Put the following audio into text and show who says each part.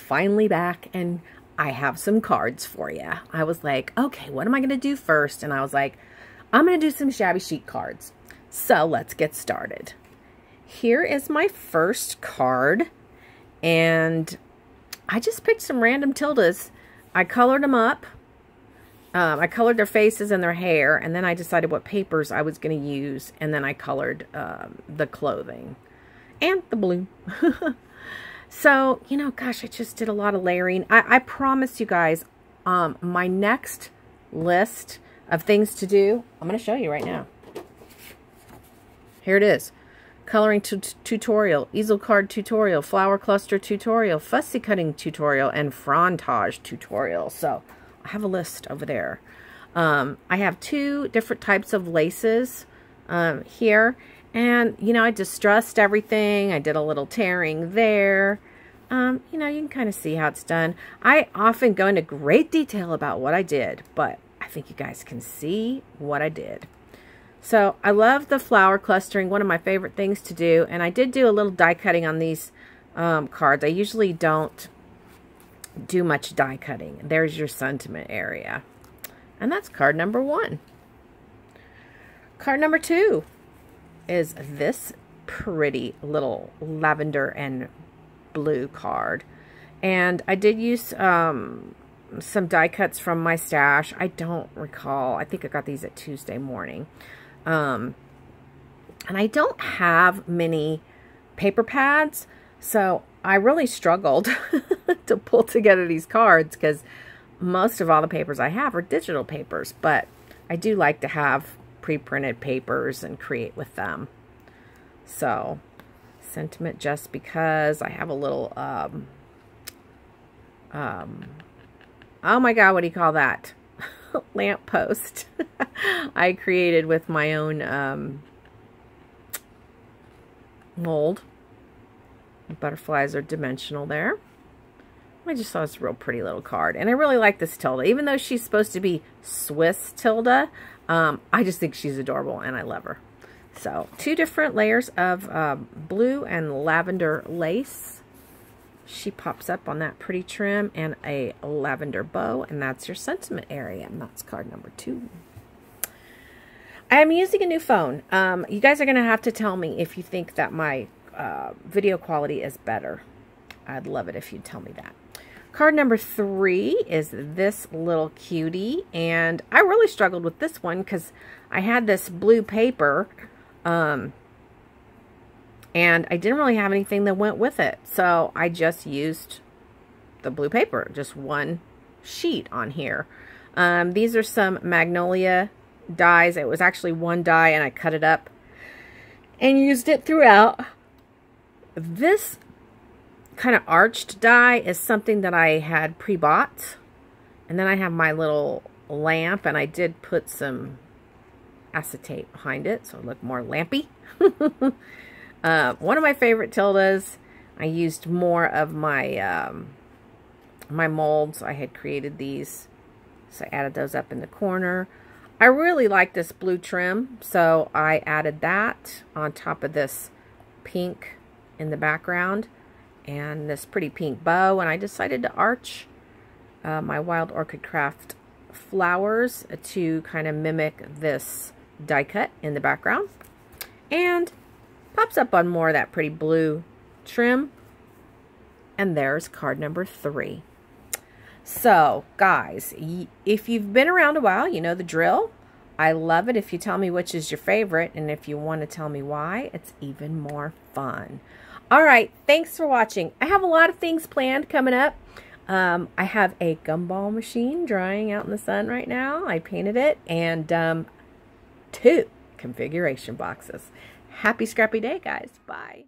Speaker 1: finally back and I have some cards for you. I was like, okay, what am I going to do first? And I was like, I'm going to do some Shabby Chic cards. So let's get started. Here is my first card. And I just picked some random Tildas. I colored them up. I colored their faces and their hair. And then I decided what papers I was going to use. And then I colored the clothing. And the blue. So, you know, gosh, I just did a lot of layering. I promise you guys, my next list of things to do, I'm going to show you right now. Here it is. Coloring tutorial, easel card tutorial, flower cluster tutorial, fussy cutting tutorial, and frontage tutorial. So, I have a list over there. I have 2 different types of laces here. And, you know, I distressed everything. I did a little tearing there. You know, you can kind of see how it's done. I often go into great detail about what I did, but I think you guys can see what I did. So, I love the flower clustering, one of my favorite things to do. And I did do a little die cutting on these cards. I usually don't do much die cutting. There's your sentiment area. And that's card number 1. Card number 2 is this pretty little lavender and blue card. And I did use some die cuts from my stash. I don't recall. I think I got these at Tuesday morning. And I don't have many paper pads, so I really struggled to pull together these cards because most of all the papers I have are digital papers, but I do like to have pre-printed papers and create with them. So, sentiment just because I have a little, oh my God, what do you call that? Lamp post I created with my own mold. The butterflies are dimensional there. I just thought it's a real pretty little card. And I really like this Tilda. Even though she's supposed to be Swiss Tilda, I just think she's adorable and I love her. So, 2 different layers of blue and lavender lace. She pops up on that pretty trim and a lavender bow. And that's your sentiment area. And that's card number 2. I'm using a new phone. You guys are going to have to tell me if you think that my video quality is better. I'd love it if you'd tell me that. Card number 3 is this little cutie, and I really struggled with this one because I had this blue paper, and I didn't really have anything that went with it, so I just used the blue paper, just one sheet on here. These are some Magnolia dies. It was actually one die, and I cut it up and used it throughout. This kind of arched die is something that I had pre-bought, and then I have my little lamp, and I did put some acetate behind it so it looked more lampy. One of my favorite Tildas. I used more of my my molds. I had created these, so I added those up in the corner. I really like this blue trim, so I added that on top of this pink in the background and this pretty pink bow, and I decided to arch my Wild Orchid Craft flowers to kind of mimic this die cut in the background, and pops up on more of that pretty blue trim. And there's card number 3. So guys, if you've been around a while, you know the drill. I love it if you tell me which is your favorite, and if you want to tell me why, it's even more fun. Alright, thanks for watching. I have a lot of things planned coming up. I have a gumball machine drying out in the sun right now. I painted it, and 2 configuration boxes. Happy scrappy day, guys. Bye.